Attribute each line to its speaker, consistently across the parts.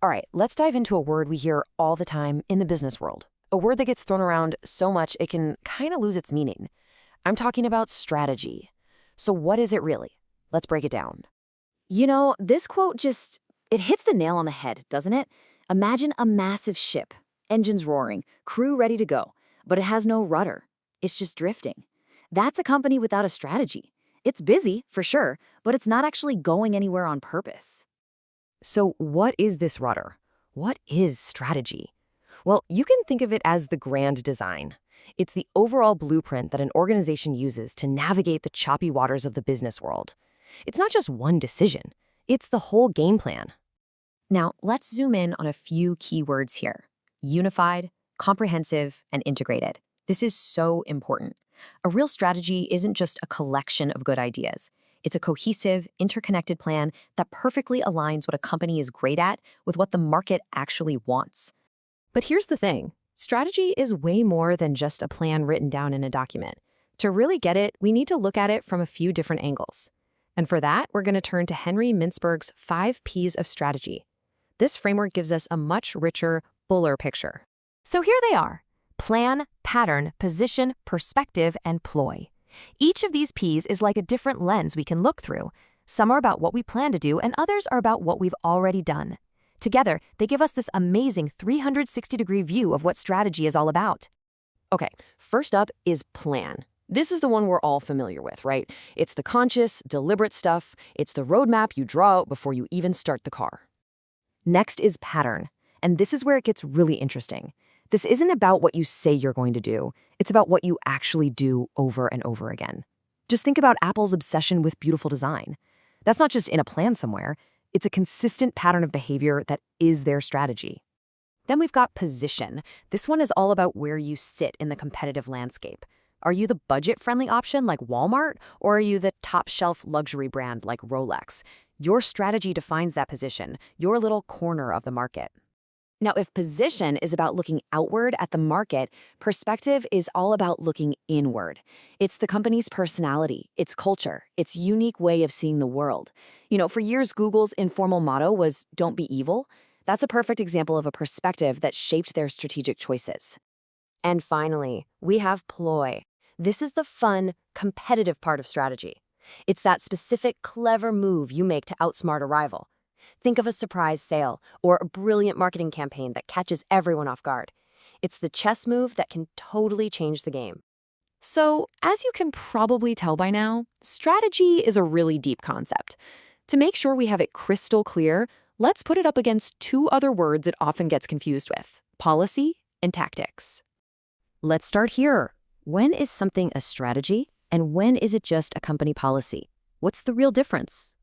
Speaker 1: All right, let's dive into a word we hear all the time in the business world. A word that gets thrown around so much it can kind of lose its meaning. I'm talking about strategy. So what is it really? Let's break it down.
Speaker 2: This quote it hits the nail on the head, doesn't it? Imagine a massive ship, engines roaring, crew ready to go, but it has no rudder. It's just drifting. That's a company without a strategy. It's busy, for sure, but it's not actually going anywhere on purpose.
Speaker 1: So what is this rudder? What is strategy? Well, you can think of it as the grand design. It's the overall blueprint that an organization uses to navigate the choppy waters of the business world. It's not just one decision. It's the whole game plan.
Speaker 2: Now, let's zoom in on a few key words here. Unified, comprehensive, and integrated. This is so important. A real strategy isn't just a collection of good ideas. It's a cohesive, interconnected plan that perfectly aligns what a company is great at with what the market actually wants.
Speaker 1: But here's the thing. Strategy is way more than just a plan written down in a document. To really get it, we need to look at it from a few different angles. And for that, we're going to turn to Henry Mintzberg's 5 Ps of strategy. This framework gives us a much richer, fuller picture.
Speaker 3: So here they are: plan, pattern, position, perspective, and ploy. Each of these Ps is like a different lens we can look through. Some are about what we plan to do, and others are about what we've already done. Together, they give us this amazing 360-degree view of what strategy is all about.
Speaker 1: Okay, first up is plan. This is the one we're all familiar with, right? It's the conscious, deliberate stuff. It's the roadmap you draw out before you even start the car. Next is pattern, and this is where it gets really interesting. This isn't about what you say you're going to do. It's about what you actually do over and over again. Just think about Apple's obsession with beautiful design. That's not just in a plan somewhere. It's a consistent pattern of behavior that is their strategy. Then we've got position. This one is all about where you sit in the competitive landscape. Are you the budget-friendly option like Walmart, or are you the top-shelf luxury brand like Rolex? Your strategy defines that position, your little corner of the market. Now, if position is about looking outward at the market, perspective is all about looking inward. It's the company's personality, its culture, its unique way of seeing the world. For years, Google's informal motto was, "Don't be evil." That's a perfect example of a perspective that shaped their strategic choices. And finally, we have ploy. This is the fun, competitive part of strategy. It's that specific, clever move you make to outsmart a rival. Think of a surprise sale or a brilliant marketing campaign that catches everyone off guard. It's the chess move that can totally change the game. So, as you can probably tell by now, strategy is a really deep concept. To make sure we have it crystal clear, let's put it up against 2 other words it often gets confused with: policy and tactics.
Speaker 2: Let's start here. When is something a strategy, and when is it just a company policy? What's the real difference?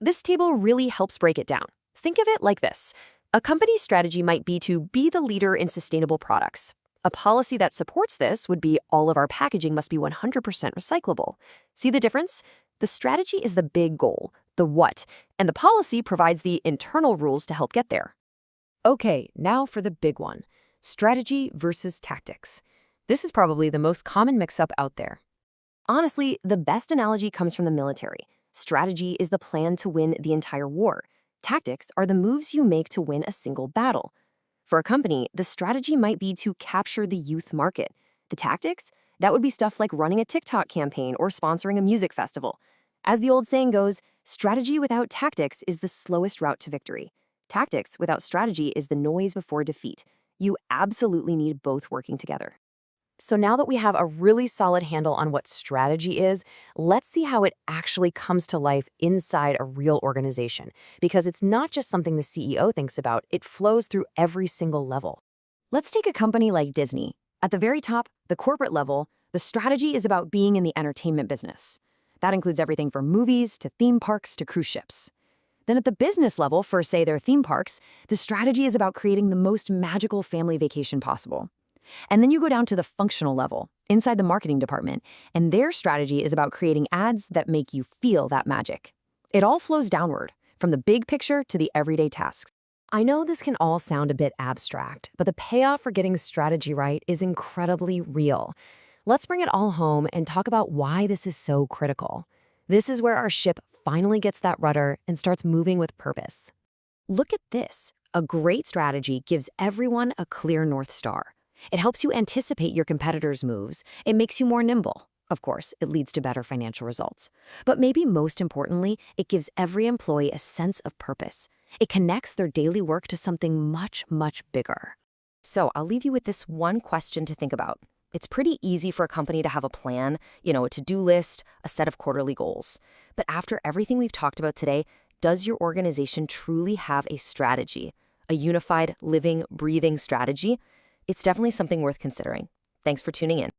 Speaker 1: This table really helps break it down. Think of it like this. A company's strategy might be to be the leader in sustainable products. A policy that supports this would be all of our packaging must be 100% recyclable. See the difference? The strategy is the big goal, the what, and the policy provides the internal rules to help get there. Okay, now for the big one. Strategy versus tactics. This is probably the most common mix-up out there. Honestly, the best analogy comes from the military. Strategy is the plan to win the entire war. Tactics are the moves you make to win a single battle. For a company, the strategy might be to capture the youth market. The tactics? That would be stuff like running a TikTok campaign or sponsoring a music festival. As the old saying goes, strategy without tactics is the slowest route to victory. Tactics without strategy is the noise before defeat. You absolutely need both working together. So now that we have a really solid handle on what strategy is, let's see how it actually comes to life inside a real organization. Because it's not just something the CEO thinks about, it flows through every single level. Let's take a company like Disney. At the very top, the corporate level, the strategy is about being in the entertainment business. That includes everything from movies to theme parks to cruise ships. Then at the business level, for, say, their theme parks, the strategy is about creating the most magical family vacation possible. And then you go down to the functional level, inside the marketing department, and their strategy is about creating ads that make you feel that magic. It all flows downward, from the big picture to the everyday tasks. I know this can all sound a bit abstract, but the payoff for getting strategy right is incredibly real. Let's bring it all home and talk about why this is so critical. This is where our ship finally gets that rudder and starts moving with purpose. Look at this.
Speaker 2: A great strategy gives everyone a clear North Star. It helps you anticipate your competitors' moves. It makes you more nimble. Of course, it leads to better financial results. But maybe most importantly, it gives every employee a sense of purpose. It connects their daily work to something much, much bigger.
Speaker 1: So I'll leave you with this one question to think about. It's pretty easy for a company to have a plan, a to-do list, a set of quarterly goals. But after everything we've talked about today, does your organization truly have a strategy? A unified, living, breathing strategy? It's definitely something worth considering. Thanks for tuning in.